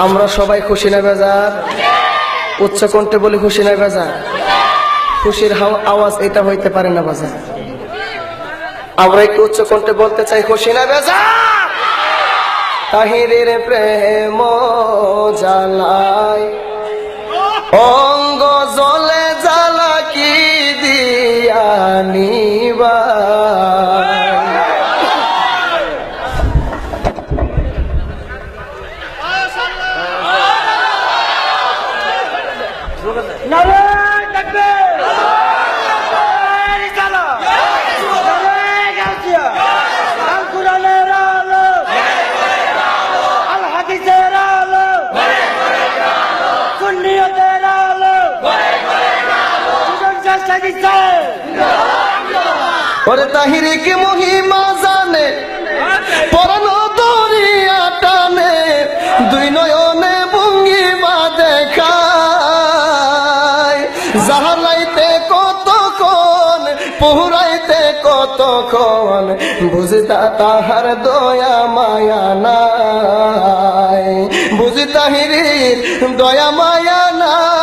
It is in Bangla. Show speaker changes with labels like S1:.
S1: আমরা সবাই খুশি না বেজার? উচ্চ কণ্ঠে বলি খুশি না বেজার? খুশির আওয়াজ এটা হইতে পারে না বাজার। আমরা একটু উচ্চ কণ্ঠে বলতে চাই খুশি না বেজার? তাহিরের প্রেম জ্বালায় অঙ্গ জলে জ্বালা কি দিয়া নিবা। ওরে তাহিরে কি মহিমা জানে, পরানো দরিয়া টানে, দুই নয়নে ভঙ্গিমা দেখায়, জাহালাইতে কতক্ষণ পুরাইতে কতক্ষণ, বুঝিতা তাহার দয়া মায়া নাই, বুঝি তাহিরের দয়া মায়া নাই।